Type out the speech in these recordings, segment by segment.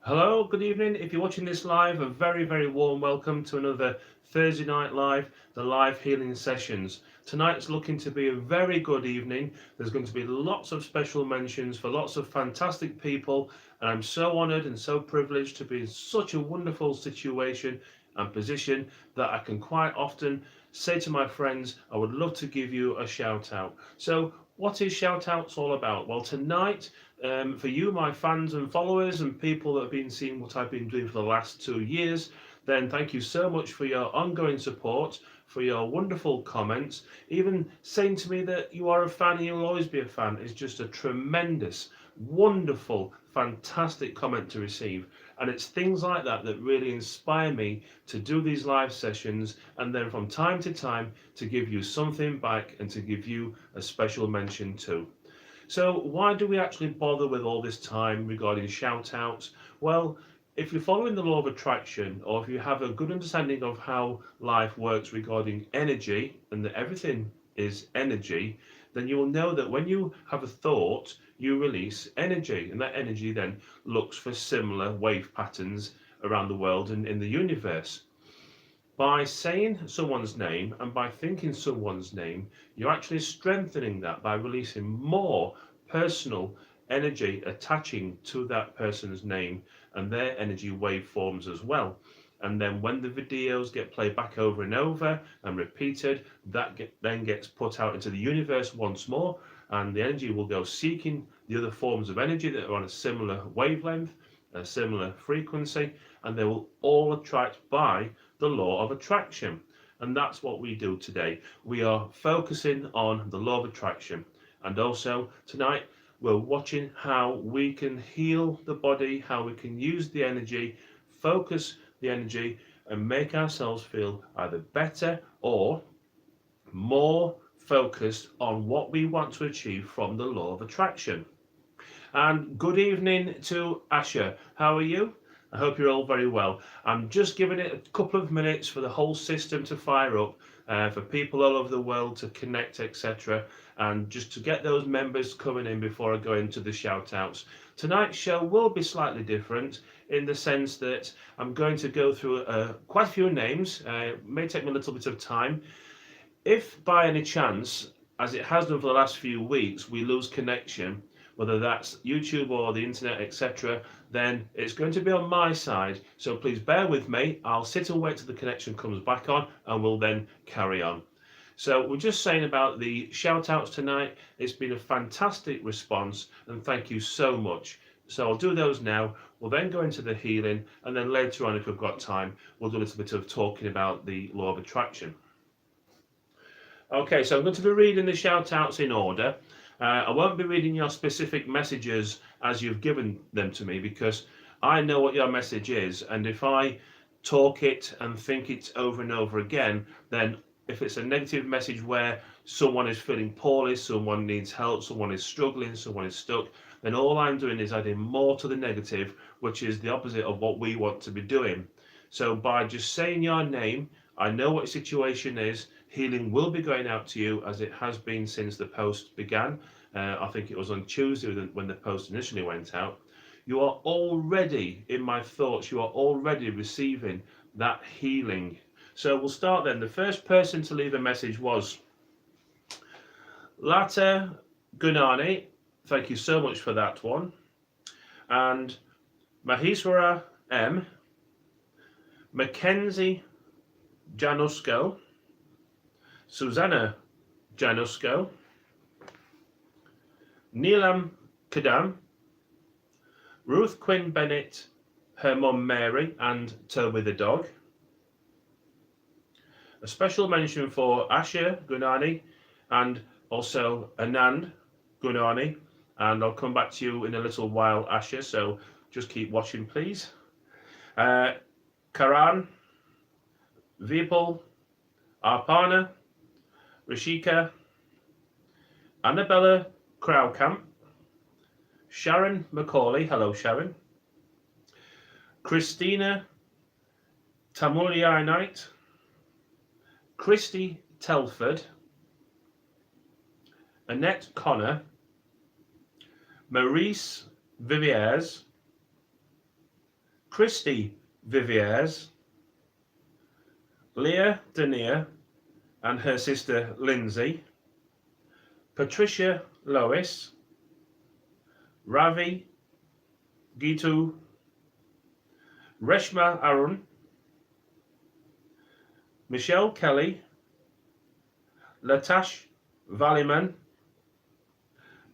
Hello, good evening. If you're watching this live, a very, very warm welcome to another Thursday night live, the live healing sessions. Tonight's looking to be a very good evening. There's going to be lots of special mentions for lots of fantastic people, and I'm so honoured and so privileged to be in such a wonderful situation and position that I can quite often say to my friends, I would love to give you a shout out. So, what is shout outs all about? Well, tonight, for you, my fans and followers, and people that have been seeing what I've been doing for the last 2 years, then thank you so much for your ongoing support, for your wonderful comments. Even saying to me that you are a fan and you'll always be a fan is just a tremendous, wonderful, fantastic comment to receive. And it's things like that that really inspire me to do these live sessions, and then from time to time to give you something back and to give you a special mention too. So why do we actually bother with all this time regarding shout outs? Well, if you're following the law of attraction, or if you have a good understanding of how life works regarding energy and that everything is energy, then you will know that when you have a thought, you release energy, and that energy then looks for similar wave patterns around the world and in the universe. By saying someone's name and by thinking someone's name, you're actually strengthening that by releasing more personal energy attaching to that person's name and their energy waveforms as well. And then when the videos get played back over and over and repeated, then gets put out into the universe once more, and the energy will go seeking the other forms of energy that are on a similar wavelength, a similar frequency, and they will all attract by the law of attraction. And that's what we do today. We are focusing on the law of attraction. And also tonight, we're watching how we can heal the body, how we can use the energy, focus the energy, and make ourselves feel either better or more focused on what we want to achieve from the law of attraction. And good evening to Asha. How are you? I hope you're all very well. I'm just giving it a couple of minutes for the whole system to fire up, for people all over the world to connect, etc. And just to get those members coming in before I go into the shout outs. Tonight's show will be slightly different in the sense that I'm going to go through quite a few names. It may take me a little bit of time. If by any chance, as it has done for the last few weeks, we lose connection, whether that's YouTube or the internet, etc., then it's going to be on my side. So please bear with me. I'll sit and wait till the connection comes back on, and we'll then carry on. So we're just saying about the shout outs tonight. It's been a fantastic response, and thank you so much. So I'll do those now. We'll then go into the healing, and then later on, if we've got time, we'll do a little bit of talking about the law of attraction. Okay, so I'm going to be reading the shout outs in order. I won't be reading your specific messages as you've given them to me, because I know what your message is, and if I talk it and think it over and over again, then if it's a negative message where someone is feeling poorly, someone needs help, someone is struggling, someone is stuck, then all I'm doing is adding more to the negative, which is the opposite of what we want to be doing. So by just saying your name, I know what your situation is. Healing will be going out to you, as it has been since the post began. I think it was on Tuesday when the post initially went out. You are already in my thoughts. You are already receiving that healing. So we'll start then. The first person to leave a message was Lata Gunani. Thank you so much for that one. And Maheswara M. Mackenzie Janusko. Susanna Janusko, Neelam Kadam, Ruth Quinn Bennett, her mum Mary, and Toby the dog. A special mention for Asha Gunani and also Anand Gunani, and I'll come back to you in a little while, Asha, so just keep watching, please. Karan, Vipul, Arpana, Rishika, Annabella Crowcamp, Sharon Macaulay, hello Sharon, Christina Tamulianite, Christy Telford, Annette Connor, Maurice Viviers, Christy Viviers, Leah Denier and her sister Lindsay, Patricia Lois, Ravi Gitu, Reshma Arun, Michelle Kelly, Latash Valiman,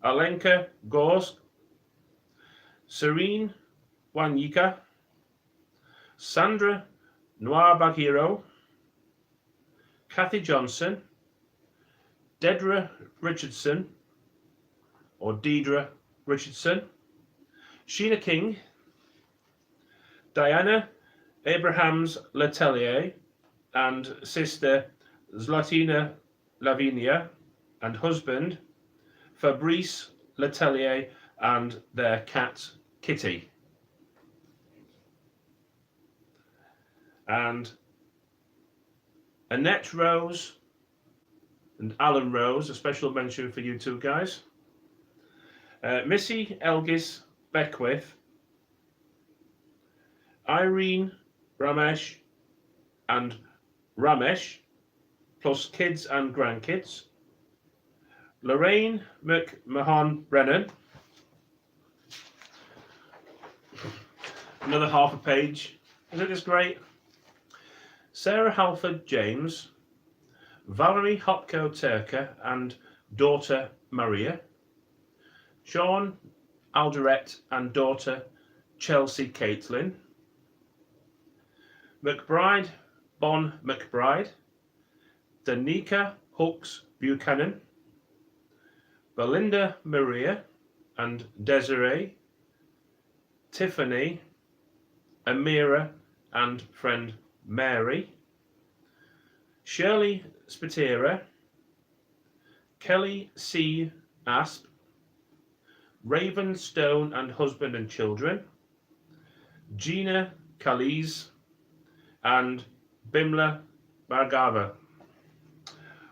Alenka Gorsk, Serene Wanyika, Sandra Noir Baghiro, Kathy Johnson, Dedra Richardson, or Deidre Richardson, Sheena King, Diana Abrahams Letelier and sister Zlatina Lavinia and husband Fabrice Letelier and their cat Kitty. And Annette Rose and Alan Rose, a special mention for you two guys. Missy Elgis Beckwith, Irene Ramesh and Ramesh, plus kids and grandkids. Lorraine McMahon Brennan, another half a page. Isn't this great? Sarah Halford James, Valerie Hopko Turker and daughter Maria, Sean Alderette and daughter Chelsea Caitlin, McBride Bon McBride, Danica Hooks Buchanan, Belinda Maria and Desiree, Tiffany, Amira and friend Mary, Shirley Spitera, Kelly C. Asp, Raven Stone and husband and children, Gina Kaliz and Bimla Bhargava.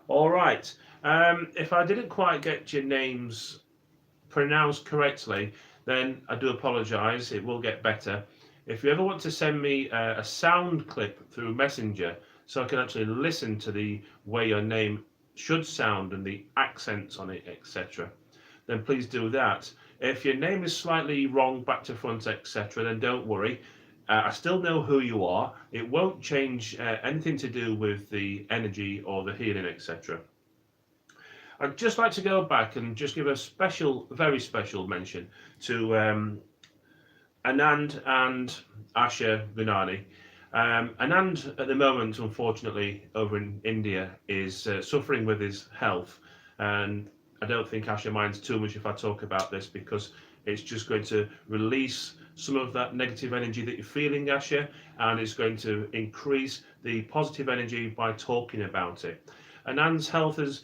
All right. If I didn't quite get your names pronounced correctly, then I do apologise. It will get better. If you ever want to send me a sound clip through Messenger so I can actually listen to the way your name should sound and the accents on it, etc., then please do that. If your name is slightly wrong, back to front, etc., then don't worry. I still know who you are. It won't change anything to do with the energy or the healing, etc. I'd just like to go back and just give a special, very special mention to Anand and Asha Gunani. Anand at the moment, unfortunately, over in India is suffering with his health, and I don't think Asha minds too much if I talk about this because it's just going to release some of that negative energy that you're feeling, Asha, and it's going to increase the positive energy by talking about it. Anand's health has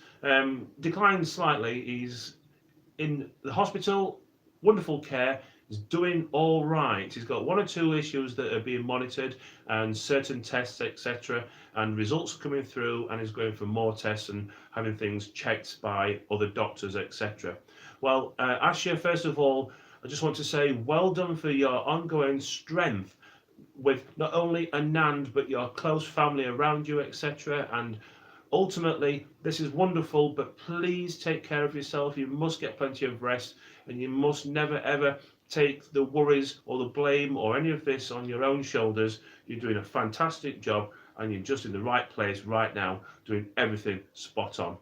declined slightly. He's in the hospital, wonderful care. He's doing all right. He's got one or two issues that are being monitored and certain tests, etc. And results are coming through, and he's going for more tests and having things checked by other doctors, etc. Well, Asha, first of all, I just want to say well done for your ongoing strength with not only Anand, but your close family around you, etc. And ultimately, this is wonderful, but please take care of yourself. You must get plenty of rest, and you must never ever take the worries or the blame or any of this on your own shoulders. You're doing a fantastic job, and you're just in the right place right now, doing everything spot on.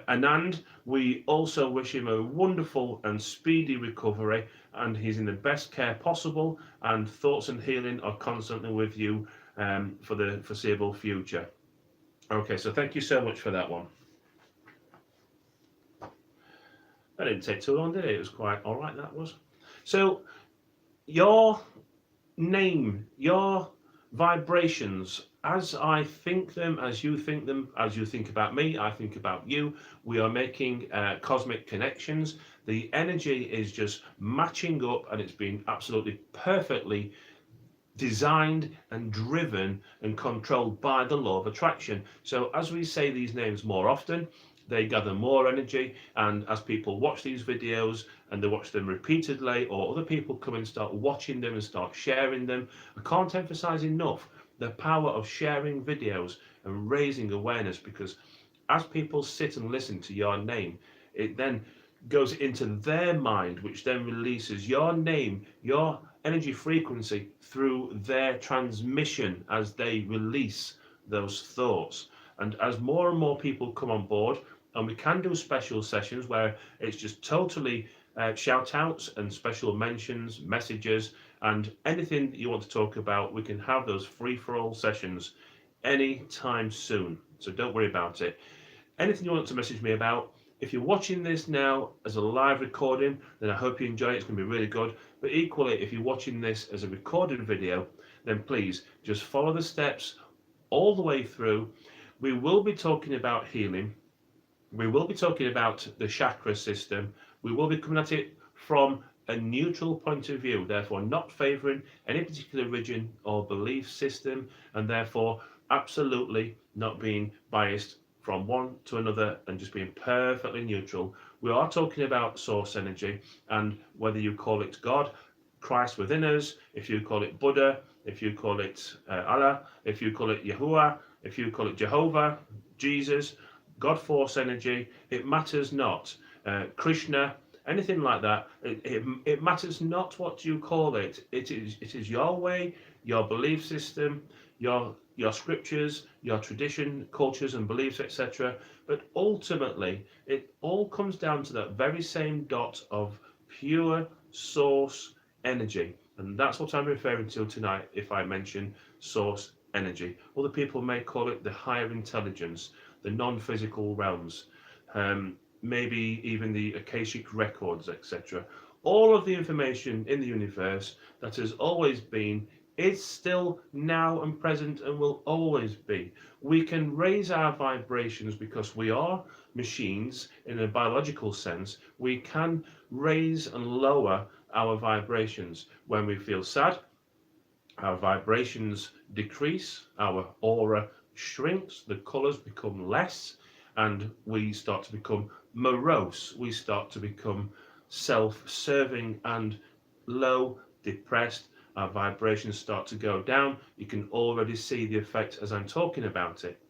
Anand, we also wish him a wonderful and speedy recovery, and he's in the best care possible, and thoughts and healing are constantly with you for the foreseeable future. Okay, so thank you so much for that one. That didn't take too long, did it? It was quite all right, that was. So your name, your vibrations, as I think them, as you think them, as you think about me, I think about you, we are making cosmic connections. The energy is just matching up, and it's been absolutely perfectly designed and driven and controlled by the law of attraction. So as we say these names more often, they gather more energy, and as people watch these videos and they watch them repeatedly, or other people come and start watching them and start sharing them, I can't emphasize enough the power of sharing videos and raising awareness, because as people sit and listen to your name, it then goes into their mind, which then releases your name, your energy frequency through their transmission as they release those thoughts. And as more and more people come on board, and we can do special sessions where it's just totally shout outs and special mentions, messages, and anything that you want to talk about, we can have those free for all sessions anytime soon. So don't worry about it. Anything you want to message me about, if you're watching this now as a live recording, then I hope you enjoy it. It's going to be really good. But equally, if you're watching this as a recorded video, then please just follow the steps all the way through. We will be talking about healing. We will be talking about the chakra system. We will be coming at it from a neutral point of view, therefore not favouring any particular religion or belief system, and therefore absolutely not being biased from one to another and just being perfectly neutral. We are talking about source energy, and whether you call it God, Christ within us, if you call it Buddha, if you call it Allah, if you call it Yahuwah, if you call it Jehovah, Jesus, God force energy, it matters not. Krishna, anything like that, it matters not what you call it. It is your way, your belief system, your scriptures, your tradition, cultures and beliefs, etc. But ultimately, it all comes down to that very same dot of pure source energy. And that's what I'm referring to tonight if I mention source energy. Other people may call it the higher intelligence, the non-physical realms, maybe even the Akashic records, etc. All of the information in the universe that has always been, is still now and present and will always be. We can raise our vibrations because we are machines in a biological sense. We can raise and lower our vibrations. When we feel sad, our vibrations decrease, our aura shrinks, the colours become less, and we start to become morose. We start to become self-serving and low, depressed. Our vibrations start to go down. You can already see the effect as I'm talking about it.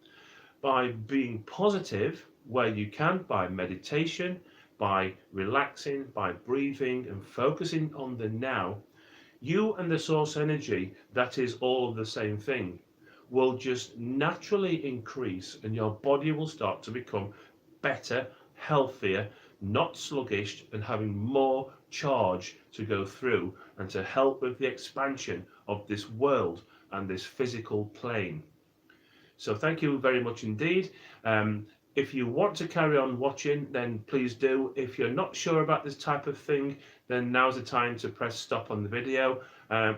By being positive where you can, by meditation, by relaxing, by breathing and focusing on the now, you and the source energy, that is all of the same thing, will just naturally increase, and your body will start to become better, healthier, not sluggish, and having more charge to go through and to help with the expansion of this world and this physical plane. So thank you very much indeed. If you want to carry on watching, then please do. If you're not sure about this type of thing, then now's the time to press stop on the video.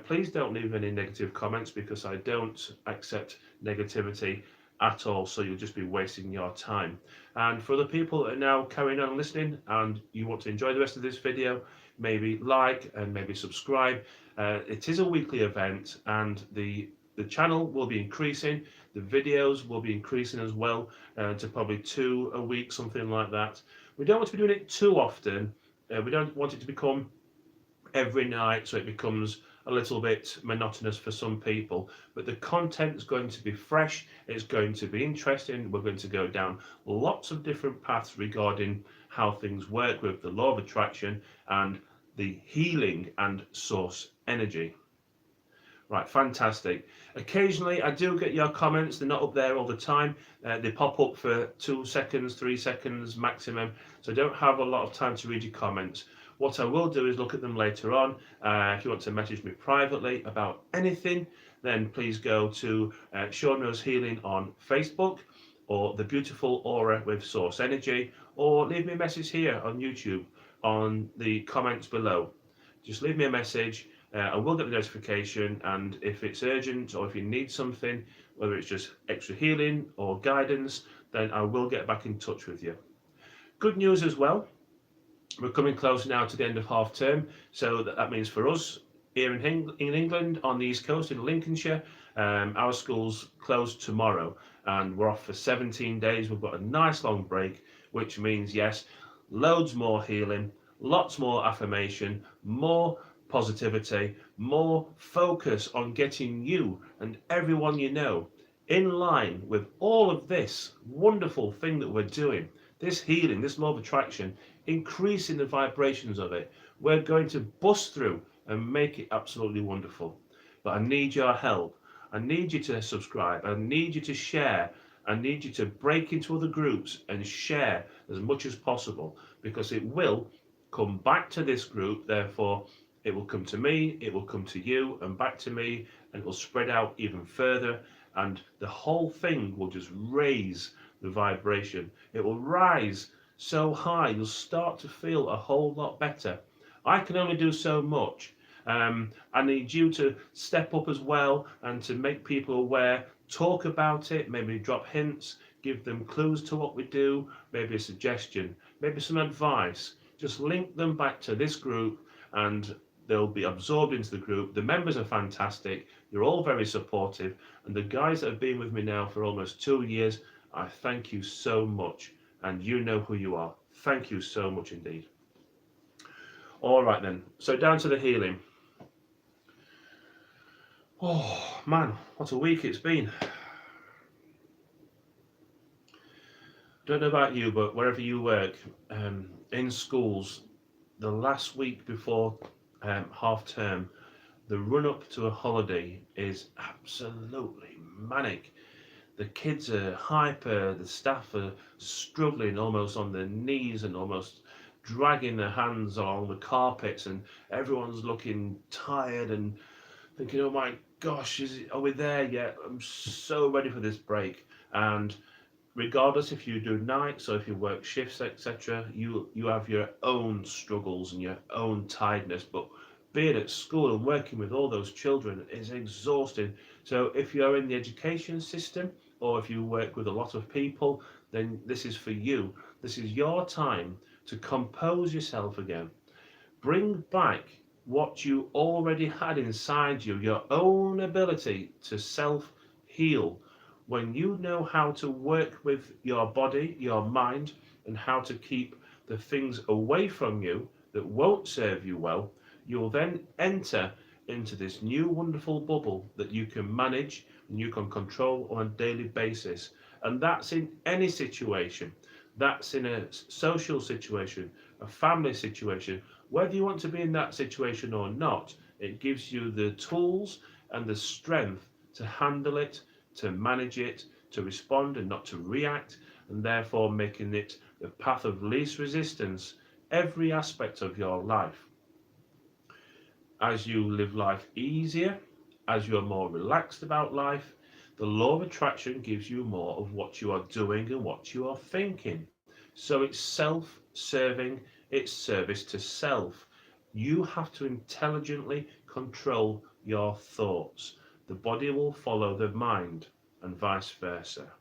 Please don't leave any negative comments, because I don't accept negativity at all, so you'll just be wasting your time. And for the people that are now carrying on listening and you want to enjoy the rest of this video, maybe like and maybe subscribe. It is a weekly event, and the channel will be increasing. The videos will be increasing as well, to probably 2 a week, something like that. We don't want to be doing it too often. We don't want it to become every night, so it becomes a little bit monotonous for some people. But the content is going to be fresh, it's going to be interesting. We're going to go down lots of different paths regarding how things work with the law of attraction and the healing and source energy. Right, fantastic. Occasionally I do get your comments. They're not up there all the time. They pop up for 2 seconds, 3 seconds maximum, so I don't have a lot of time to read your comments. What I will do is look at them later on. If you want to message me privately about anything, then please go to Sean Rose Healing on Facebook, or The Beautiful Aura with Source Energy, or leave me a message here on YouTube on the comments below. Just leave me a message. I will get the notification, and if it's urgent or if you need something, whether it's just extra healing or guidance, then I will get back in touch with you. Good news as well. We're coming close now to the end of half term, so that means for us here in England on the East Coast in Lincolnshire, our schools close tomorrow, and we're off for 17 days. We've got a nice long break which means, yes, loads more healing, lots more affirmation, more positivity, more focus on getting you and everyone you know in line with all of this wonderful thing that we're doing, this healing, this law of attraction, increasing the vibrations of it. We're going to bust through and make it absolutely wonderful. But I need your help. I need you to subscribe. I need you to share. I need you to break into other groups and share as much as possible, because it will come back to this group. Therefore, it will come to me, it will come to you, and back to me, and it will spread out even further. And the whole thing will just raise the vibration. It will rise so high, you'll start to feel a whole lot better. I can only do so much. I need you to step up as well and to make people aware, talk about it, maybe drop hints, give them clues to what we do, maybe a suggestion, maybe some advice. Just link them back to this group and they'll be absorbed into the group. The members are fantastic. You're all very supportive. And the guys that have been with me now for almost 2 years, I thank you so much. And you know who you are. Thank you so much indeed. All right then. So down to the healing. Oh man, what a week it's been. Don't know about you, but wherever you work, in schools, the last week before half term, the run up to a holiday is absolutely manic. The kids are hyper, the staff are struggling almost on their knees and almost dragging their hands along the carpets, and everyone's looking tired and thinking, oh my gosh, are we there yet? I'm so ready for this break. And regardless if you do nights or if you work shifts, etc., you have your own struggles and your own tiredness. But being at school and working with all those children is exhausting. So if you're in the education system or if you work with a lot of people, then this is for you. This is your time to compose yourself again. Bring back what you already had inside you, your own ability to self-heal. When you know how to work with your body, your mind, and how to keep the things away from you that won't serve you well, you'll then enter into this new wonderful bubble that you can manage and you can control on a daily basis. And that's in any situation. That's in a social situation, a family situation. Whether you want to be in that situation or not, it gives you the tools and the strength to handle it, to manage it, to respond and not to react, and therefore making it the path of least resistance every aspect of your life. As you live life easier, as you are more relaxed about life, the law of attraction gives you more of what you are doing and what you are thinking. So it's self-serving, it's service to self. You have to intelligently control your thoughts. The body will follow the mind and vice versa.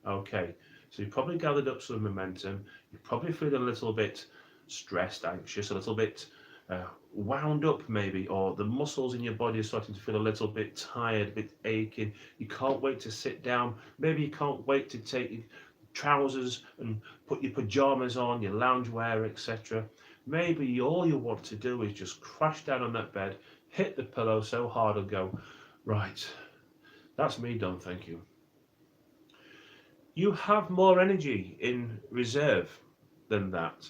Okay, so you've probably gathered up some momentum. You're probably feeling a little bit stressed, anxious, a little bit wound up maybe, or the muscles in your body are starting to feel a little bit tired, a bit aching. You can't wait to sit down. Maybe you can't wait to take your trousers and put your pajamas on, your loungewear, etc. Maybe all you want to do is just crash down on that bed, hit the pillow so hard and go, right, that's me done, thank you. You have more energy in reserve than that.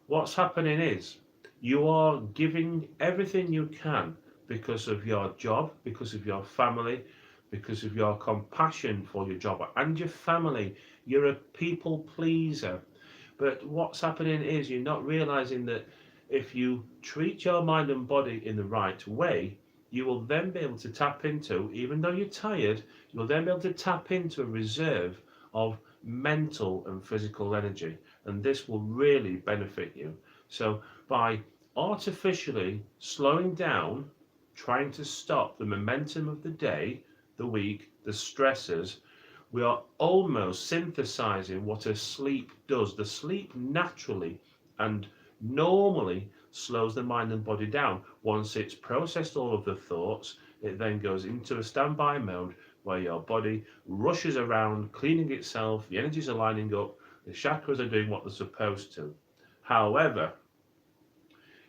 What's happening is you are giving everything you can because of your job, because of your family, because of your compassion for your job and your family. You're a people pleaser. But what's happening is you're not realizing that if you treat your mind and body in the right way, you will then be able to tap into, even though you're tired, you'll then be able to tap into a reserve of mental and physical energy. And this will really benefit you. So by artificially slowing down, trying to stop the momentum of the day, the week, the stressors, we are almost synthesizing what a sleep does. The sleep naturally and normally slows the mind and body down. Once it's processed all of the thoughts, it then goes into a standby mode where your body rushes around, cleaning itself, the energies are lining up, The chakras are doing what they're supposed to. However,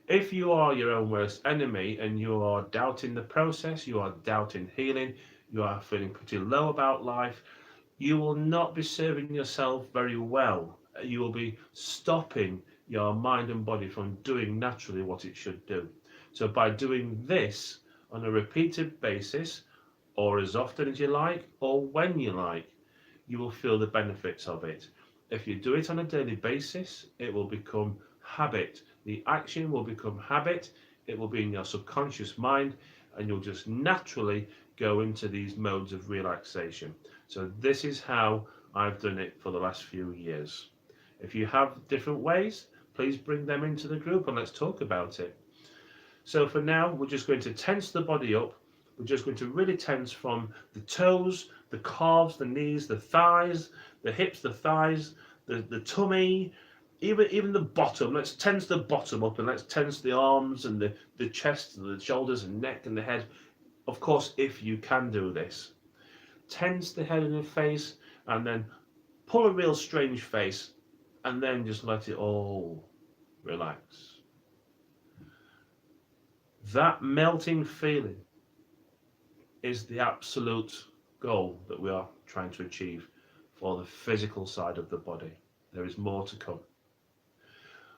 if you are your own worst enemy and you are doubting the process, you are doubting healing, you are feeling pretty low about life, you will not be serving yourself very well. You will be stopping your mind and body from doing naturally what it should do. So by doing this on a repeated basis, or as often as you like, or when you like, you will feel the benefits of it. If you do it on a daily basis, it will become habit. The action will become habit. It will be in your subconscious mind, and you'll just naturally go into these modes of relaxation. So this is how I've done it for the last few years. If you have different ways, please bring them into the group and let's talk about it. So for now, we're just going to tense the body up. We're just going to really tense from the toes, the calves, the knees, the thighs, the hips, the thighs, the tummy, even the bottom. Let's tense the bottom up and let's tense the arms and the chest and the shoulders and neck and the head. Of course, if you can do this. Tense the head and the face and then pull a real strange face and then just let it all relax. That melting feeling is the absolute goal that we are trying to achieve for the physical side of the body. There is more to come.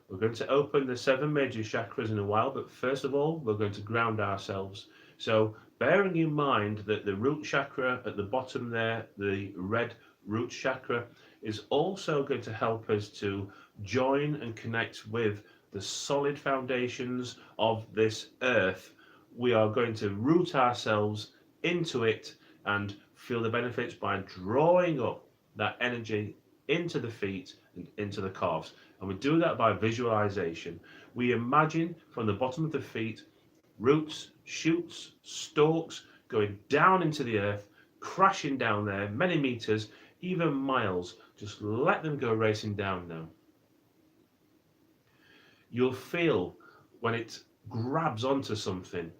We're going to open the 7 major chakras in a while, but first of all, we're going to ground ourselves. So bearing in mind that the root chakra at the bottom there, the red root chakra, is also going to help us to join and connect with the solid foundations of this earth. We are going to root ourselves into it and feel the benefits by drawing up that energy into the feet and into the calves. And we do that by visualization. We imagine from the bottom of the feet, roots, shoots, stalks going down into the earth, crashing down there many meters, even miles. Just let them go racing down now. You'll feel when it grabs onto something,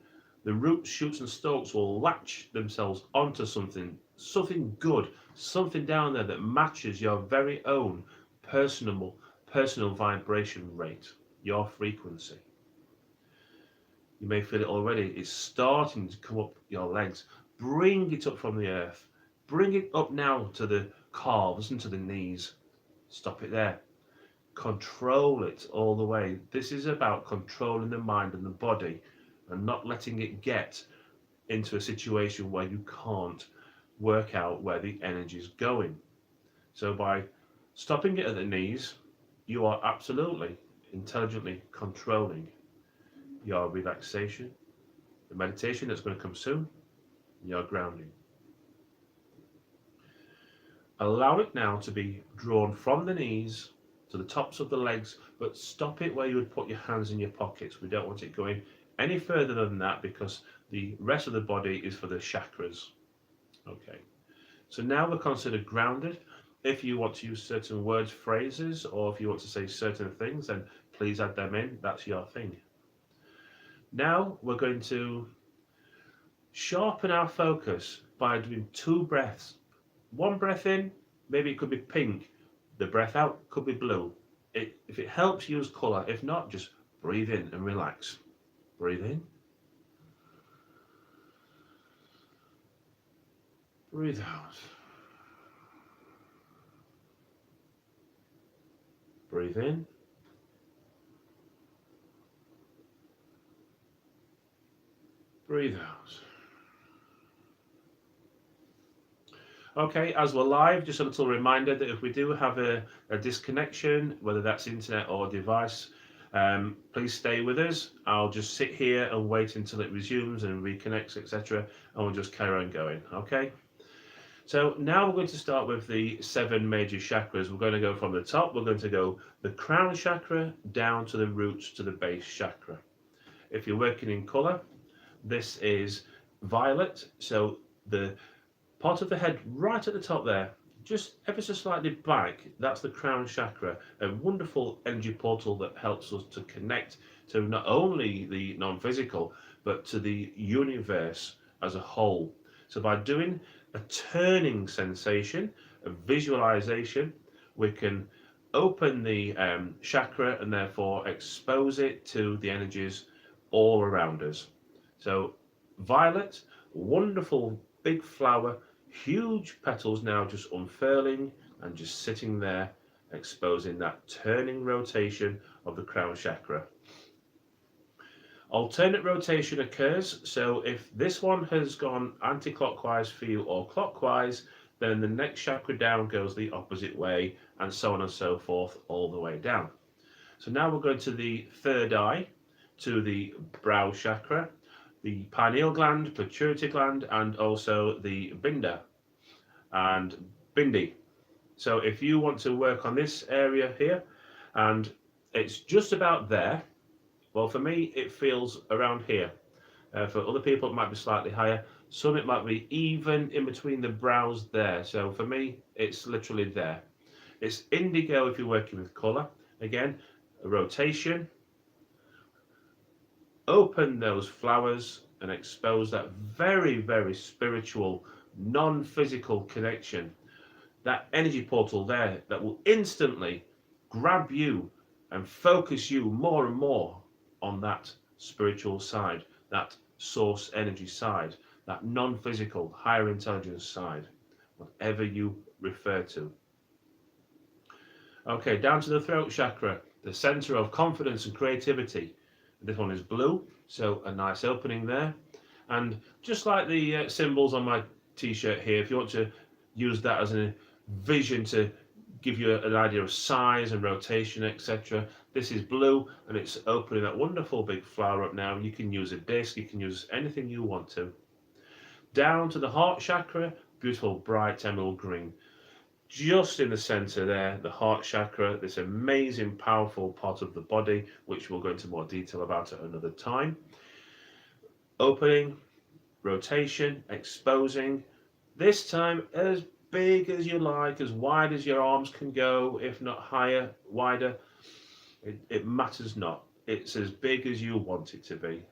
the roots, shoots and stalks will latch themselves onto something good, something down there that matches your very own personal vibration rate, your frequency. You may feel it already. It's starting to come up your legs. Bring it up from the earth. Bring it up now to the calves and to the knees. Stop it there. Control it all the way. This is about controlling the mind and the body and not letting it get into a situation where you can't work out where the energy is going. So by stopping it at the knees, you are absolutely intelligently controlling your relaxation, the meditation that's going to come soon, and your grounding. Allow it now to be drawn from the knees to the tops of the legs, but stop it where you would put your hands in your pockets. We don't want it going any further than that because the rest of the body is for the chakras. Okay, so now we're considered grounded. If you want to use certain words, phrases, or if you want to say certain things, then please add them in. That's your thing. Now we're going to sharpen our focus by doing 2 breaths. 1 breath in, maybe it could be pink. The breath out could be blue. If it helps, use colour. If not, just breathe in and relax. Breathe in. Breathe out. Breathe in. Breathe out. Okay, as we're live, just a little reminder that if we do have a disconnection, whether that's internet or device, please stay with us. I'll just sit here and wait until it resumes and reconnects, etc. And we'll just carry on going, okay? So now we're going to start with the 7 major chakras. We're going to go from the top. We're going to go the crown chakra down to the roots to the base chakra. If you're working in colour, this is violet. So the part of the head right at the top there, just ever so slightly back, that's the crown chakra, a wonderful energy portal that helps us to connect to not only the non-physical, but to the universe as a whole. So by doing a turning sensation, a visualization, we can open the chakra and therefore expose it to the energies all around us. So violet, wonderful big flower, huge petals now just unfurling and just sitting there, exposing that turning rotation of the crown chakra. Alternate rotation occurs, so if this one has gone anti-clockwise for you or clockwise, then the next chakra down goes the opposite way, and so on and so forth all the way down. So now we're going to the third eye, to the brow chakra, the pineal gland, pituitary gland, and also the binda and bindi. So if you want to work on this area here, and it's just about there, well, for me, it feels around here. For other people, it might be slightly higher. Some, it might be even in between the brows there. So for me, it's literally there. It's indigo if you're working with colour. Again, a rotation. Open those flowers and expose that very, very spiritual, non-physical connection. That energy portal there that will instantly grab you and focus you more and more on that spiritual side, that source energy side, that non-physical, higher intelligence side, whatever you refer to. Okay, down to the throat chakra, the center of confidence and creativity. This one is blue, so a nice opening there. And just like the symbols on my t-shirt here, if you want to use that as a vision to give you an idea of size and rotation, etc. This is blue and it's opening that wonderful big flower up now. You can use a disc, you can use anything you want to. Down to the heart chakra, beautiful bright emerald green. Just in the center there, the heart chakra, this amazing, powerful part of the body, which we'll go into more detail about at another time. Opening, rotation, exposing, this time as big as you like, as wide as your arms can go, if not higher, wider. It matters not. It's as big as you want it to be.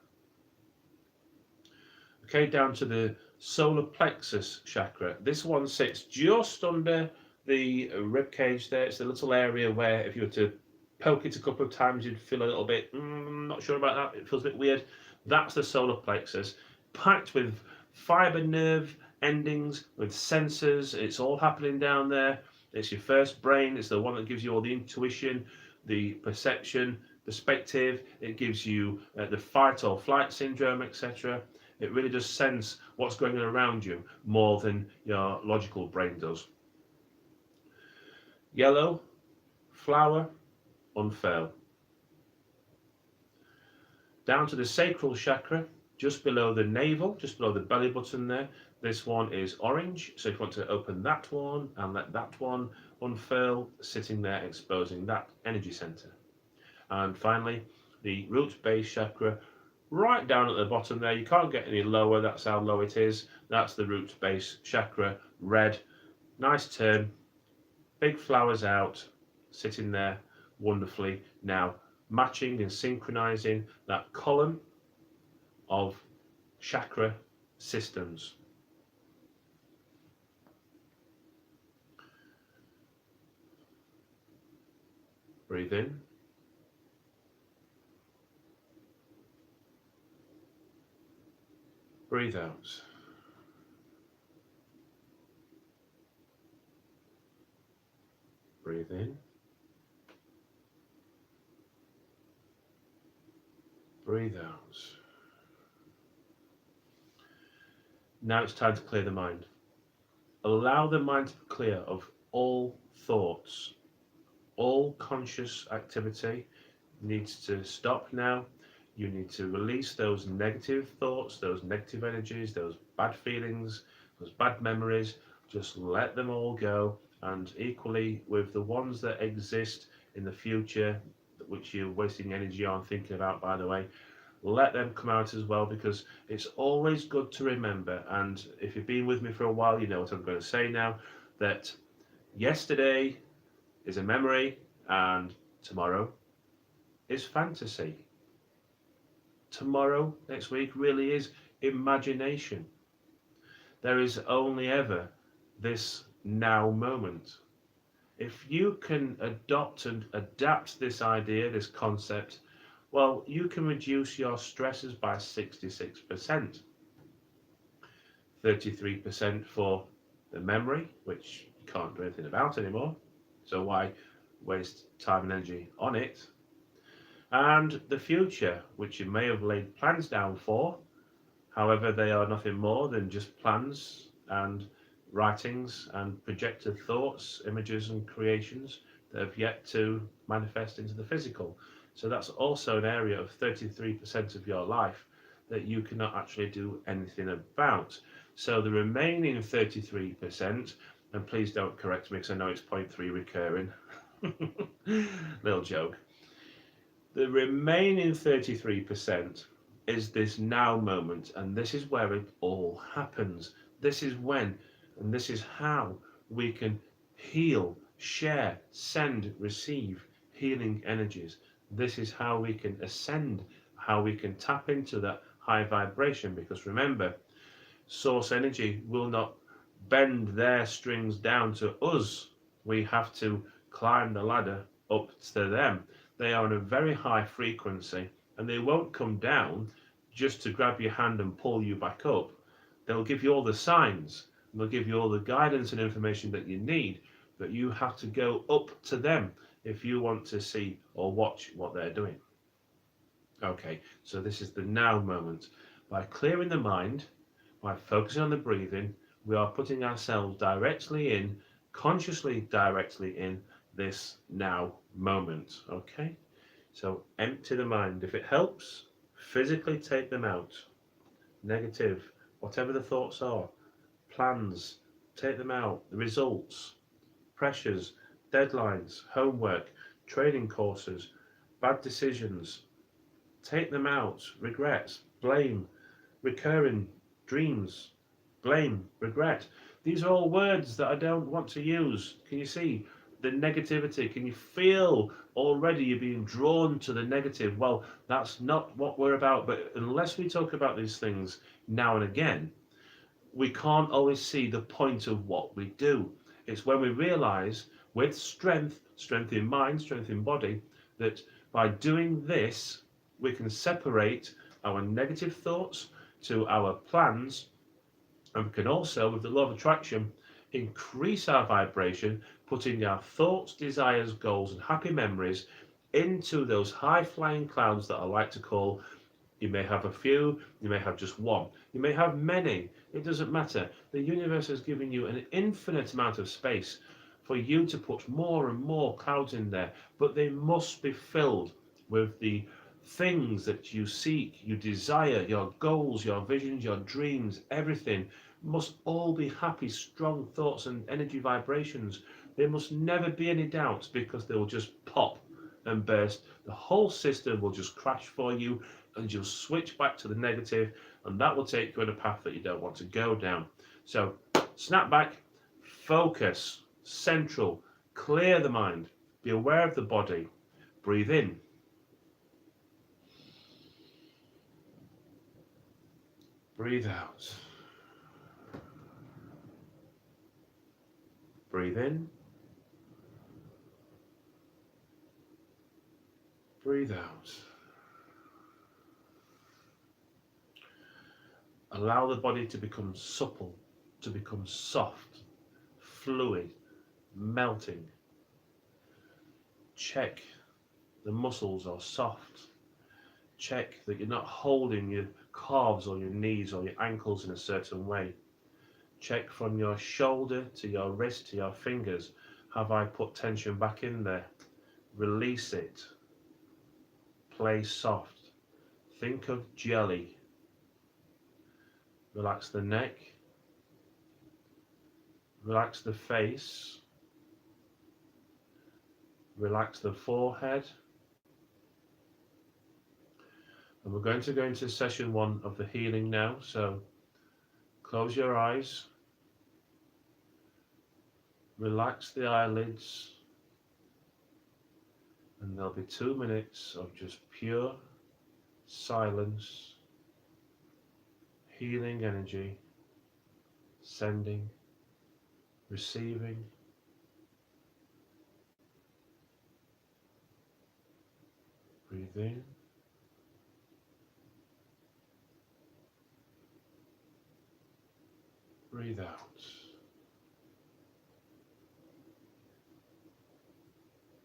Okay, down to the solar plexus chakra. This one sits just under the rib cage there. It's the little area where if you were to poke it a couple of times, you'd feel a little bit, not sure about that, it feels a bit weird. That's the solar plexus, packed with fiber nerve endings, with sensors. It's all happening down there. It's your first brain. It's the one that gives you all the intuition, the perception, perspective. It gives you the fight or flight syndrome, etc. It really does sense what's going on around you more than your logical brain does. Yellow, flower, unfurl. Down to the sacral chakra, just below the navel, just below the belly button there. This one is orange, so if you want to open that one and let that one unfurl, sitting there exposing that energy center. And finally, the root base chakra, right down at the bottom there. You can't get any lower, that's how low it is. That's the root base chakra, red, nice turn, big flowers out, sitting there wonderfully. Now, matching and synchronizing that column of chakra systems. Breathe in. Breathe out. Breathe in. Breathe out. Now it's time to clear the mind. Allow the mind to be clear of all thoughts. All conscious activity needs to stop now. You need to release those negative thoughts, those negative energies, those bad feelings, those bad memories. Just let them all go. And equally with the ones that exist in the future, which you're wasting energy on thinking about, by the way, let them come out as well, because it's always good to remember, and if you've been with me for a while, you know what I'm going to say now, that yesterday is a memory and tomorrow is fantasy. Tomorrow, next week, really is imagination. There is only ever this now moment. If you can adopt and adapt this idea, this concept, well, you can reduce your stresses by 66%. 33% for the memory, which you can't do anything about anymore, so why waste time and energy on it? And the future, which you may have laid plans down for, however, they are nothing more than just plans and writings and projected thoughts, images and creations that have yet to manifest into the physical. So that's also an area of 33% of your life that you cannot actually do anything about. So the remaining 33%, and please don't correct me because I know it's 0.3 recurring, little joke. The remaining 33% is this now moment, and this is where it all happens. This is when, and this is how we can heal, share, send, receive healing energies. This is how we can ascend, how we can tap into that high vibration, because remember, source energy will not bend their strings down to us. We have to climb the ladder up to them. They are on a very high frequency, and they won't come down just to grab your hand and pull you back up. They'll give you all the signs, they'll give you all the guidance and information that you need, but you have to go up to them if you want to see or watch what they're doing. Okay, so this is the now moment. By clearing the mind, by focusing on the breathing, we are putting ourselves directly in, consciously directly in this now moment. Okay, so empty the mind. If it helps, physically take them out. Negative, whatever the thoughts are, plans, take them out. The results, pressures, deadlines, homework, training courses, bad decisions, take them out. Regrets, blame, recurring dreams, blame, regret. These are all words that I don't want to use. Can you see the negativity? Can you feel already you're being drawn to the negative? Well, that's not what we're about. But unless we talk about these things now and again, we can't always see the point of what we do. It's when we realize with strength, strength in mind, strength in body, that by doing this, we can separate our negative thoughts to our plans, and we can also, with the law of attraction, increase our vibration, putting our thoughts, desires, goals, and happy memories into those high-flying clouds that I like to call, you may have a few, you may have just one, you may have many, it doesn't matter. The universe has given you an infinite amount of space for you to put more and more clouds in there, but they must be filled with the things that you seek, you desire, your goals, your visions, your dreams, everything must all be happy, strong thoughts and energy vibrations. There must never be any doubts, because they will just pop and burst. The whole system will just crash for you, and you'll switch back to the negative, and that will take you on a path that you don't want to go down. So snap back, focus, central, clear the mind, be aware of the body, breathe in. Breathe out. Breathe in. Breathe out. Allow the body to become supple, to become soft, fluid, melting. Check the muscles are soft. Check that you're not holding your calves or your knees or your ankles in a certain way. Check from your shoulder to your wrist to your fingers. Have I put tension back in there? Release it. Play soft. Think of jelly. Relax the neck. Relax the face. Relax the forehead. And we're going to go into session 1 of the healing now. So close your eyes. Relax the eyelids. And there'll be 2 minutes of just pure silence, healing energy, sending, receiving, Breathe in. Breathe out.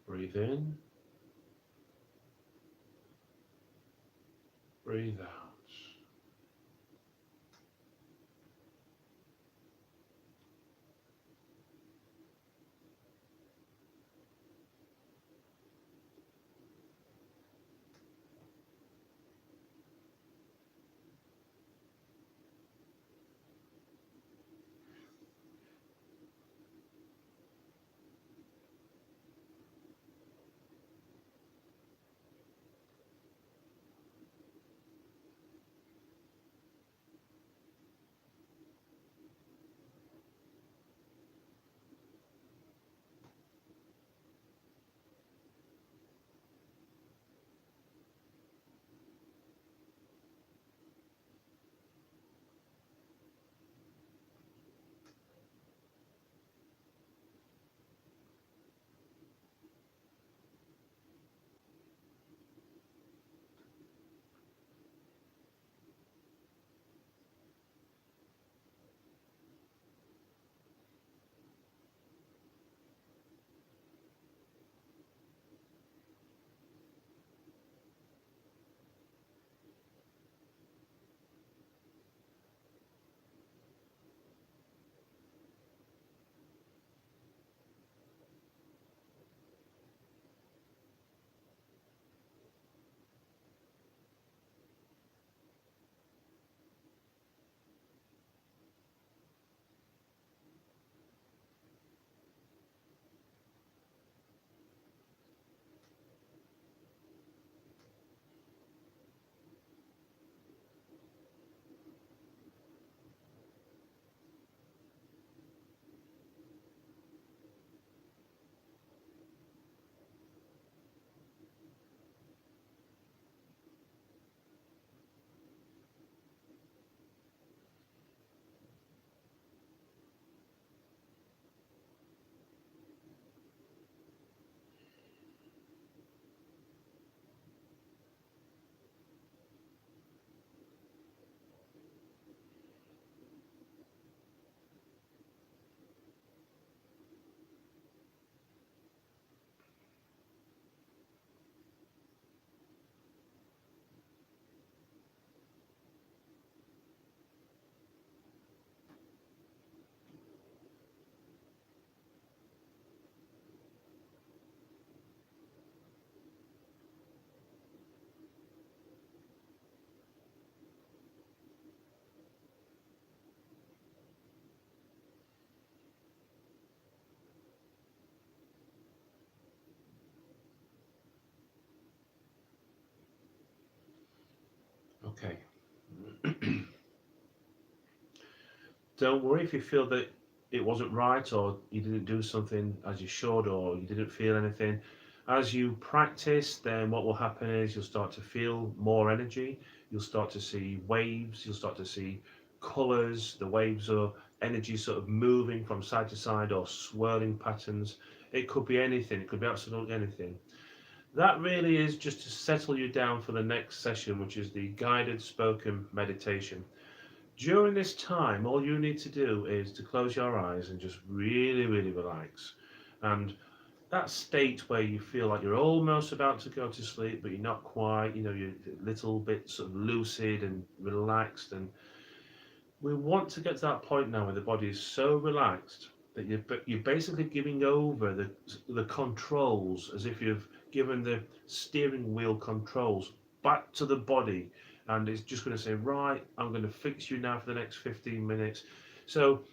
Breathe in. Breathe out. Okay. Don't worry if you feel that it wasn't right or you didn't do something as you should or you didn't feel anything. As you practice, then what will happen is you'll start to feel more energy. You'll start to see waves. You'll start to see colors. The waves are energy sort of moving from side to side or swirling patterns. It could be anything. It could be absolutely anything. That really is just to settle you down for the next session, which is the guided spoken meditation. During this time, all you need to do is to close your eyes and just really, really relax. And that state where you feel like you're almost about to go to sleep, but you're not quite, you're a little bit sort of lucid and relaxed. And we want to get to that point now where the body is so relaxed that you're basically giving over the controls, as if you've given the steering wheel controls back to the body, and it's just going to say, right, I'm going to fix you now for the next 15 minutes. So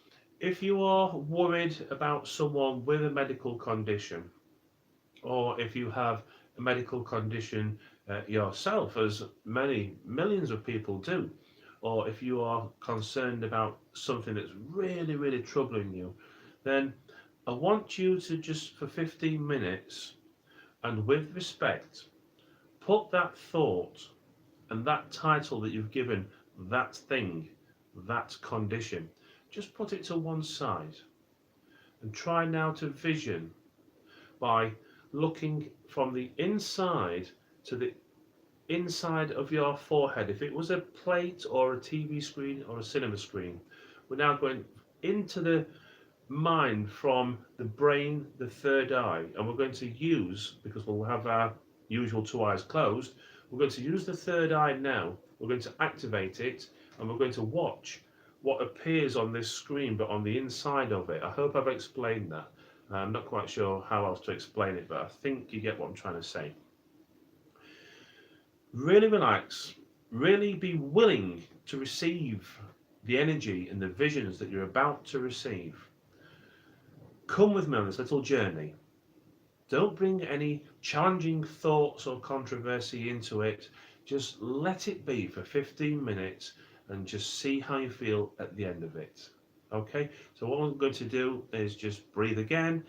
if you are worried about someone with a medical condition, or if you have a medical condition yourself, as many millions of people do, or if you are concerned about something that's really, really troubling you, then I want you to just for 15 minutes and with respect put that thought and that title that you've given that thing, that condition, just put it to one side and try now to vision by looking from the inside to the inside of your forehead. If it was a plate or a TV screen or a cinema screen, we're now going into the mind from the brain, the third eye, and we're going to use, because we'll have our usual two eyes closed, we're going to use the third eye now. We're going to activate it, and we're going to watch what appears on this screen, but on the inside of it. I hope I've explained that. I'm not quite sure how else to explain it, but I think you get what I'm trying to say. Really relax, really be willing to receive the energy and the visions that you're about to receive. Come with me on this little journey. Don't bring any challenging thoughts or controversy into it. Just let it be for 15 minutes and just see how you feel at the end of it. Okay, so what I'm going to do is just breathe again.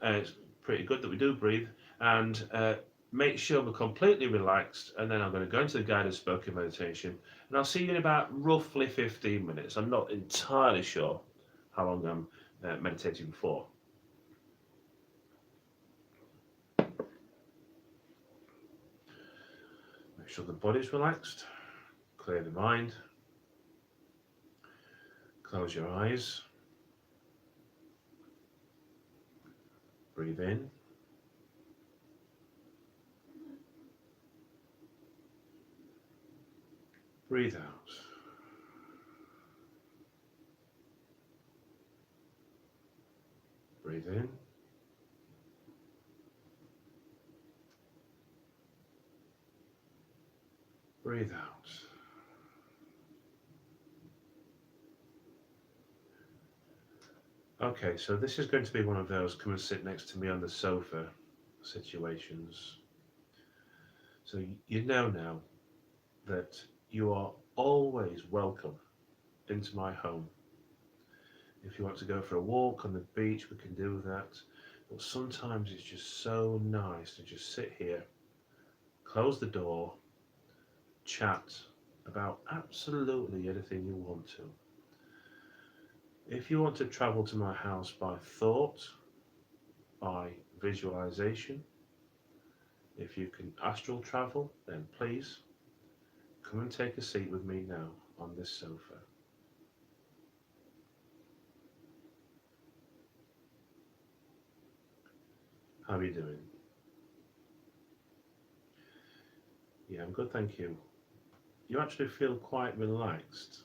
It's pretty good that we do breathe, and make sure we're completely relaxed, and then I'm going to go into the guided spoken meditation, and I'll see you in about roughly 15 minutes. I'm not entirely sure how long I'm meditating for. Make sure the body's relaxed, clear the mind, close your eyes, breathe in, breathe out. Breathe in. Breathe out. Okay, so this is going to be one of those come and sit next to me on the sofa situations. So you know now that you are always welcome into my home. If you want to go for a walk on the beach, we can do that. But sometimes it's just so nice to just sit here, close the door, chat about absolutely anything you want to. If you want to travel to my house by thought, by visualization, if you can astral travel, then please come and take a seat with me now on this sofa. How are you doing? Yeah, I'm good, thank you. You actually feel quite relaxed.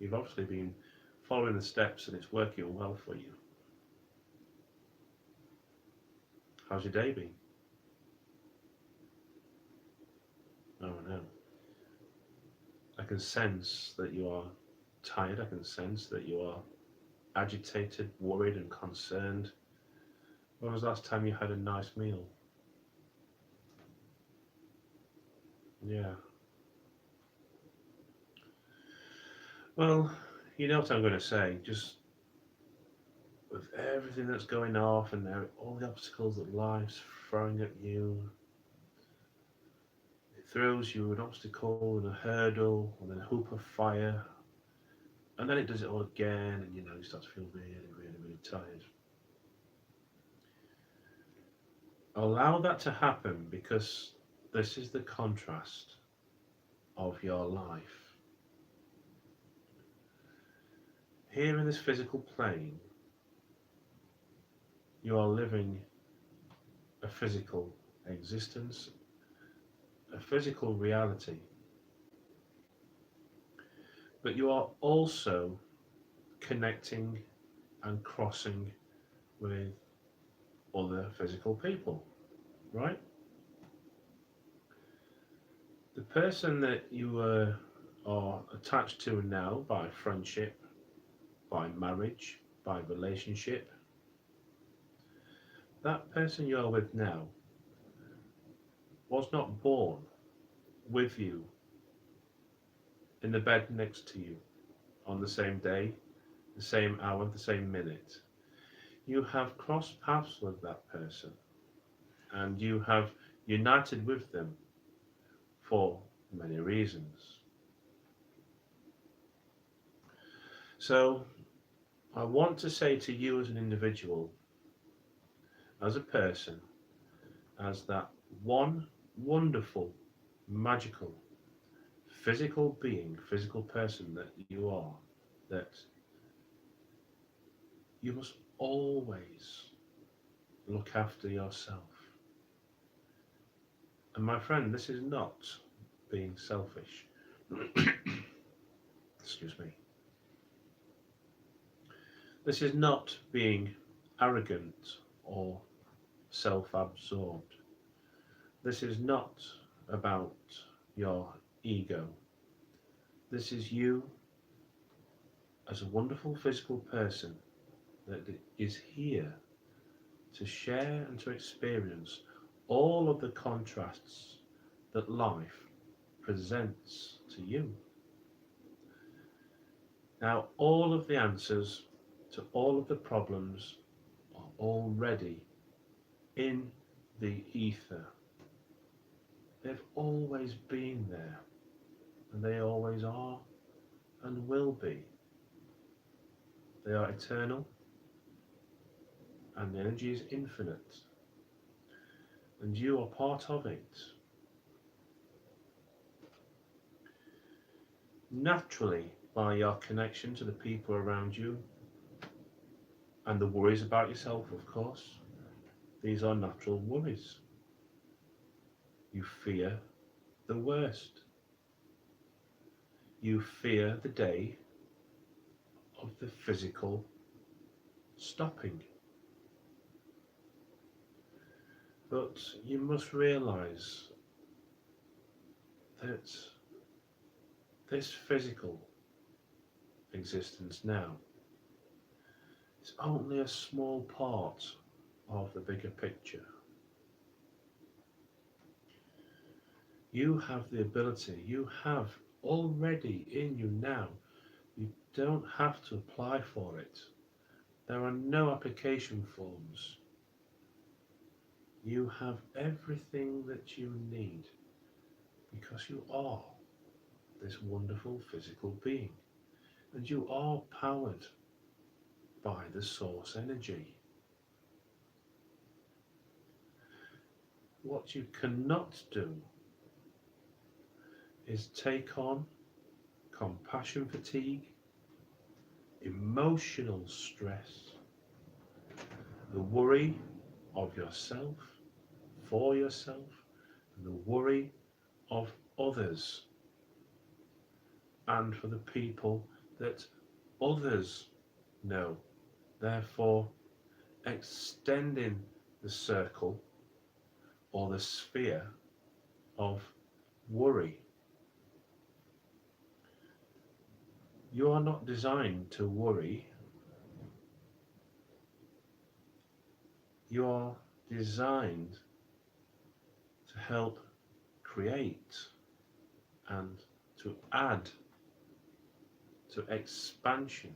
You've obviously been following the steps and it's working well for you. How's your day been? Oh no. I can sense that you are tired. I can sense that you are agitated, worried and concerned. When was the last time you had a nice meal? Yeah. Well, you know what I'm going to say. Just with everything that's going off and all the obstacles that life's throwing at you, it throws you an obstacle and a hurdle and then a hoop of fire, and then it does it all again, and you start to feel really, really, really tired. Allow that to happen, because this is the contrast of your life. Here in this physical plane, you are living a physical existence, a physical reality. But you are also connecting and crossing with other physical people, right? The person that you are attached to now by friendship, by marriage, by relationship, that person you are with now was not born with you in the bed next to you on the same day, the same hour, the same minute. You have crossed paths with that person and you have united with them for many reasons. So I want to say to you as an individual, as a person, as that one wonderful magical, physical being, physical person that you are, that you must always look after yourself. And my friend, this is not being selfish. Excuse me. This is not being arrogant or self-absorbed. This is not about your ego. This is you as a wonderful physical person that is here to share and to experience all of the contrasts that life presents to you. Now, all of the answers to all of the problems are already in the ether. They've always been there, and they always are and will be. They are eternal, and the energy is infinite, and you are part of it. Naturally, by your connection to the people around you, and the worries about yourself, of course, these are natural worries. You fear the worst. You fear the day of the physical stopping. But you must realize that this physical existence now is only a small part of the bigger picture. You have the ability, you have already in you now. You don't have to apply for it. There are no application forms. You have everything that you need because you are this wonderful physical being, and you are powered by the source energy. What you cannot do is take on compassion fatigue, emotional stress, the worry of yourself, for yourself, and the worry of others, and for the people that others know. Therefore, extending the circle or the sphere of worry. You are not designed to worry. You are designed to help create and to add to expansion.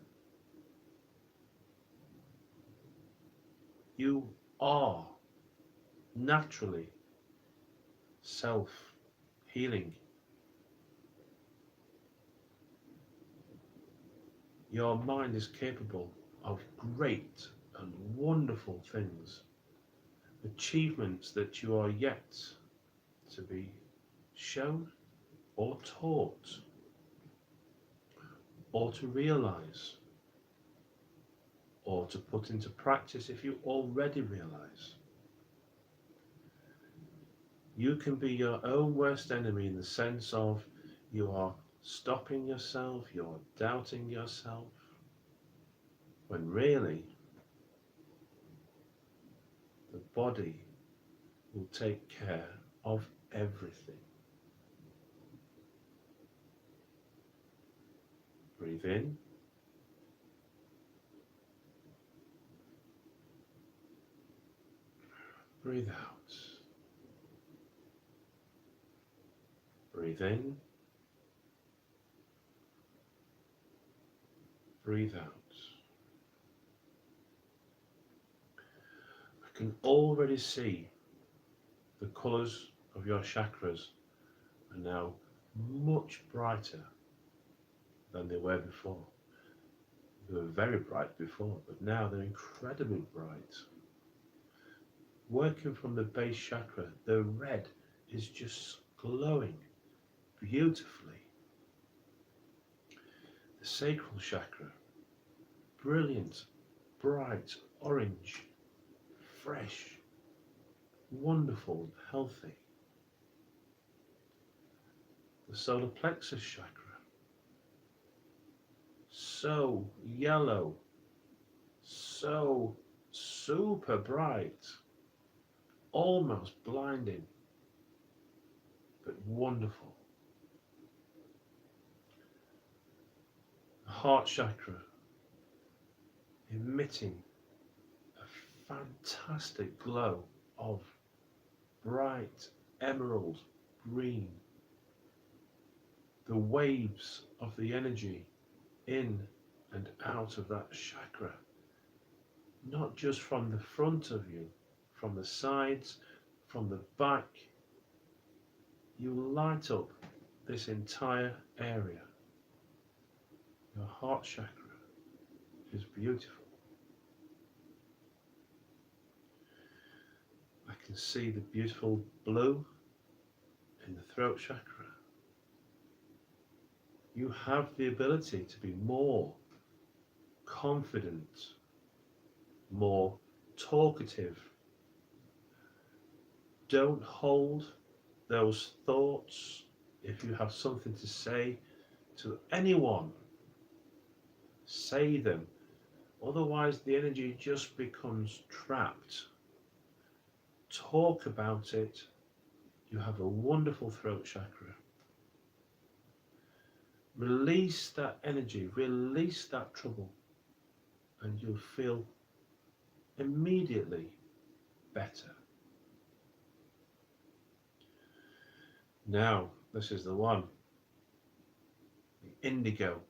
You are naturally self-healing. Your mind is capable of great and wonderful things, achievements that you are yet to be shown or taught or to realize or to put into practice if you already realize. You can be your own worst enemy in the sense of you are stopping yourself, you're doubting yourself, when really the body will take care of everything. Breathe in. Breathe out. Breathe in. Breathe out. I can already see the colours of your chakras are now much brighter than they were before. They were very bright before, but now they're incredibly bright. Working from the base chakra, the red is just glowing beautifully. The sacral chakra, brilliant, bright, orange, fresh, wonderful, healthy. The solar plexus chakra, so yellow, so super bright, almost blinding, but wonderful. The heart chakra, emitting a fantastic glow of bright emerald green. The waves of the energy in and out of that chakra, not just from the front of you, from the sides, from the back. You light up this entire area. Your heart chakra is beautiful. I can see the beautiful blue in the throat chakra. You have the ability to be more confident, more talkative. Don't hold those thoughts. If you have something to say to anyone, say them. Otherwise the energy just becomes trapped. Talk about it. You have a wonderful throat chakra. Release that energy, release that trouble, and you'll feel immediately better. Now, this is the one. The indigo,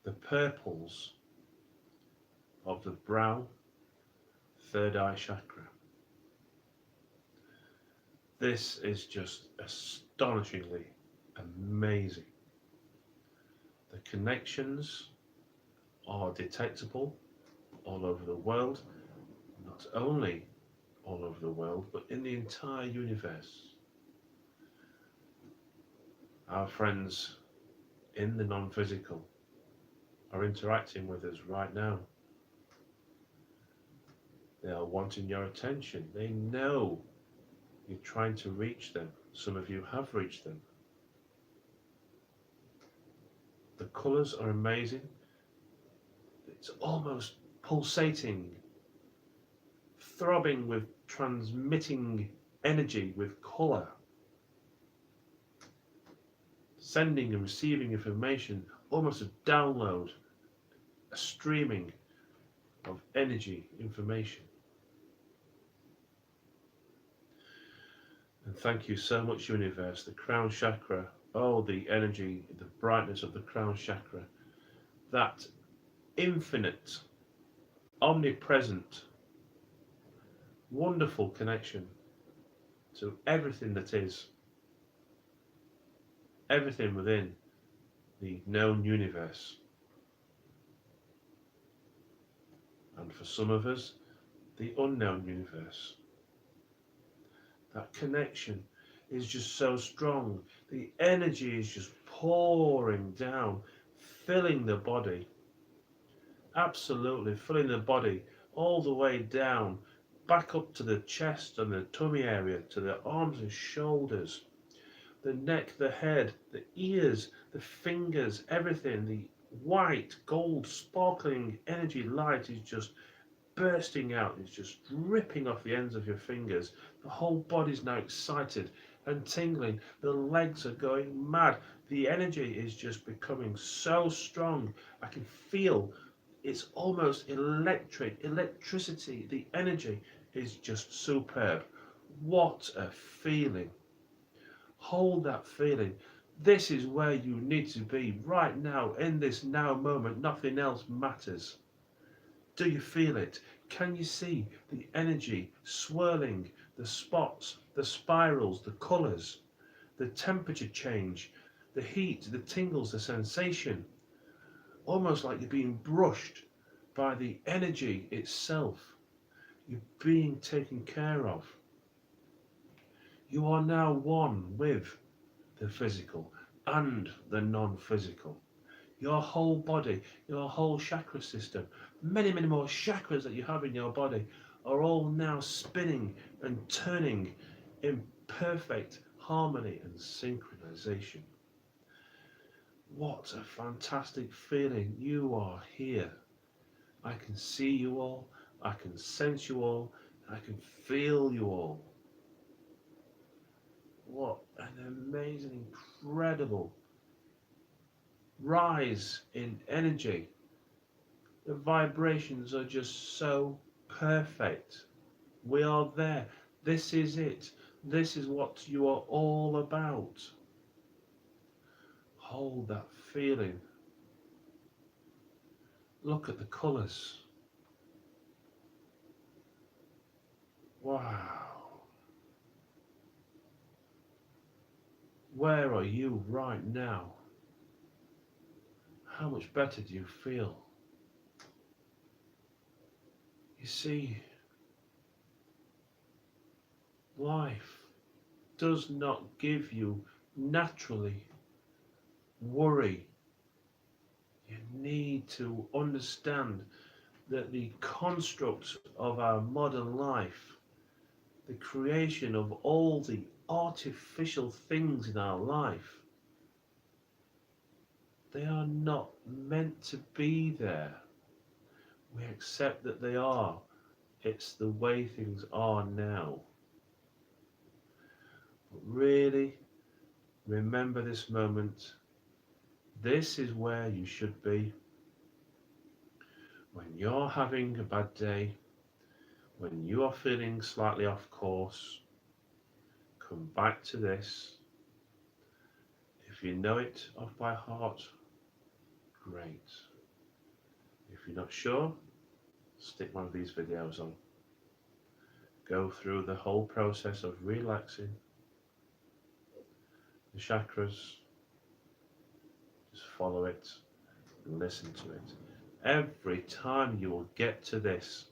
the purples of the brow, third eye chakra. This is just astonishingly amazing. The connections are detectable all over the world, not only all over the world, but in the entire universe. Our friends in the non-physical are interacting with us right now. They are wanting your attention. They know you're trying to reach them. Some of you have reached them. The colours are amazing. It's almost pulsating, throbbing with transmitting energy with colour. Sending and receiving information, almost a download, a streaming of energy, information. And thank you so much, universe. The crown chakra, oh, the energy, the brightness of the crown chakra, that infinite, omnipresent, wonderful connection to everything that is, everything within the known universe. And for some of us, the unknown universe. That connection is just so strong. The energy is just pouring down, filling the body. Absolutely filling the body all the way down, back up to the chest and the tummy area, to the arms and shoulders, the neck, the head, the ears, the fingers, everything. The white, gold, sparkling energy light is just bursting out. It's just dripping off the ends of your fingers. The whole body's now excited and tingling. The legs are going mad. The energy is just becoming so strong. I can feel it's almost electric, electricity. The energy is just superb. What a feeling. Hold that feeling. This is where you need to be right now, in this now moment. Nothing else matters. Do you feel it? Can you see the energy swirling, the spots, the spirals, the colours, the temperature change, the heat, the tingles, the sensation? Almost like you're being brushed by the energy itself. You're being taken care of. You are now one with the physical and the non-physical. Your whole body, your whole chakra system, many, many more chakras that you have in your body are all now spinning and turning in perfect harmony and synchronization. What a fantastic feeling. You are here. I can see you all, I can sense you all, I can feel you all. What an amazing, incredible rise in energy. The vibrations are just so perfect. We are there. This is it. This is what you are all about. Hold that feeling. Look at the colours. Wow. Where are you right now? How much better do you feel? You see, life does not give you naturally worry. You need to understand that the construct of our modern life, the creation of all the artificial things in our life, they are not meant to be there. We accept that they are. It's the way things are now. But really, remember this moment. This is where you should be. When you're having a bad day, when you are feeling slightly off course, come back to this. If you know it off by heart, great. If you're not sure, stick one of these videos on. Go through the whole process of relaxing the chakras. Just follow it and listen to it. Every time you will get to this.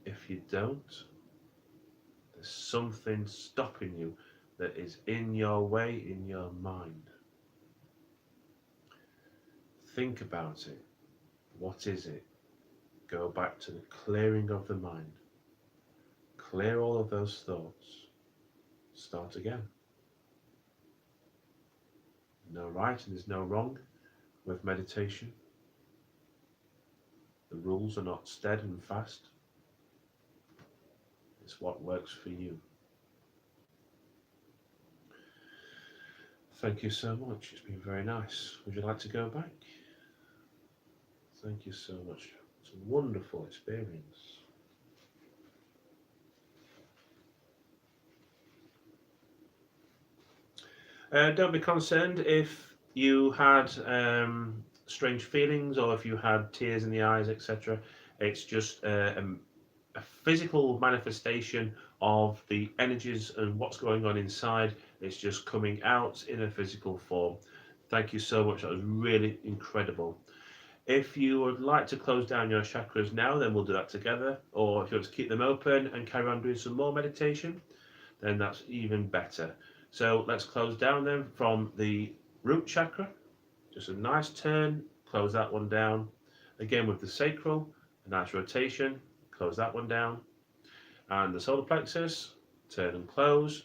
If you don't, there's something stopping you that is in your way, in your mind. Think about it. What is it? Go back to the clearing of the mind. Clear all of those thoughts. Start again. No right and there's no wrong with meditation. The rules are not stead and fast. It's what works for you. Thank you so much. It's been very nice. Would you like to go back? Thank you so much. It's a wonderful experience. Don't be concerned if you had strange feelings or if you had tears in the eyes, etc. It's just a physical manifestation of the energies and what's going on inside. It's just coming out in a physical form. Thank you so much. That was really incredible. If you would like to close down your chakras now, then we'll do that together. Or if you want to keep them open and carry on doing some more meditation, then that's even better. So let's close down then from the root chakra. Just a nice turn, close that one down. Again with the sacral, a nice rotation, close that one down. And the solar plexus, turn and close.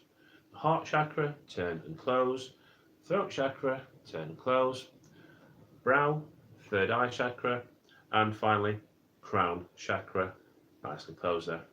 The heart chakra, turn and close. Throat chakra, turn and close. Brow, third eye chakra. And finally, crown chakra, nicely closed there.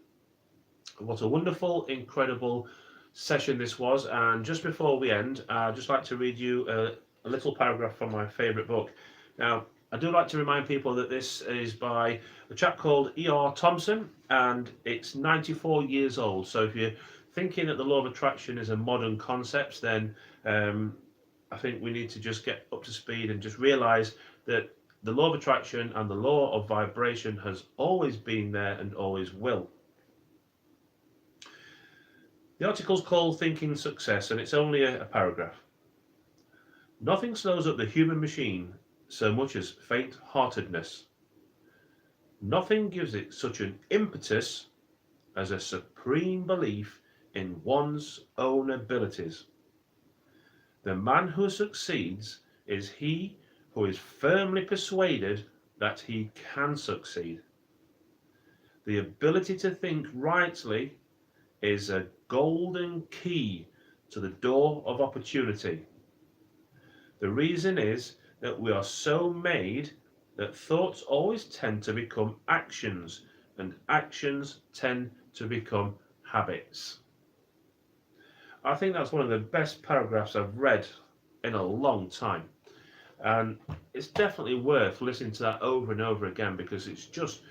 What a wonderful, incredible session this was. And just before we end, I'd just like to read you a little paragraph from my favourite book. Now, I do like to remind people that this is by a chap called E.R. Thompson, and it's 94 years old. So if you're thinking that the law of attraction is a modern concept, then I think we need to just get up to speed and just realise that the law of attraction and the law of vibration has always been there and always will. The article's called Thinking Success, and it's only a paragraph. Nothing slows up the human machine so much as faint-heartedness. Nothing gives it such an impetus as a supreme belief in one's own abilities. The man who succeeds is he who is firmly persuaded that he can succeed. The ability to think rightly is a golden key to the door of opportunity. The reason is that we are so made that thoughts always tend to become actions, and actions tend to become habits. I think that's one of the best paragraphs I've read in a long time. And it's definitely worth listening to that over and over again, because it's just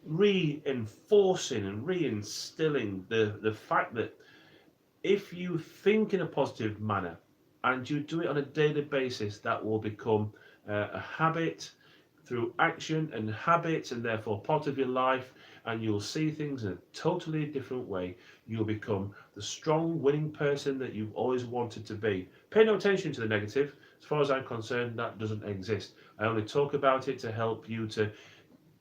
reinforcing and reinstilling the fact that if you think in a positive manner and you do it on a daily basis, that will become a habit through action and habits, and therefore part of your life, and you'll see things in a totally different way. You'll become the strong, winning person that you've always wanted to be. Pay no attention to the negative. As far as I'm concerned, that doesn't exist. I only talk about it to help you to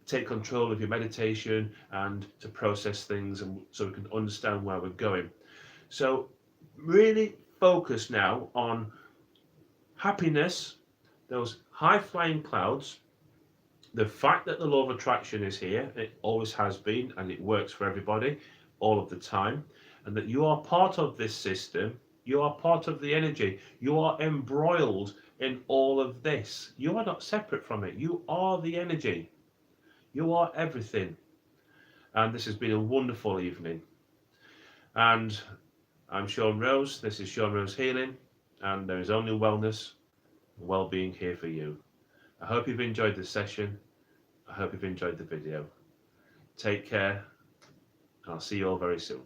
take control of your meditation and to process things, and so we can understand where we're going. So really focus now on happiness, those high flying clouds, the fact that the law of attraction is here, it always has been, and it works for everybody all of the time, and that you are part of this system, you are part of the energy, you are embroiled in all of this. You are not separate from it, you are the energy, you are everything. And this has been a wonderful evening. And I'm Sean Rose, this is Sean Rose Healing, and there is only wellness and well-being here for you. I hope you've enjoyed this session. I hope you've enjoyed the video. Take care, and I'll see you all very soon.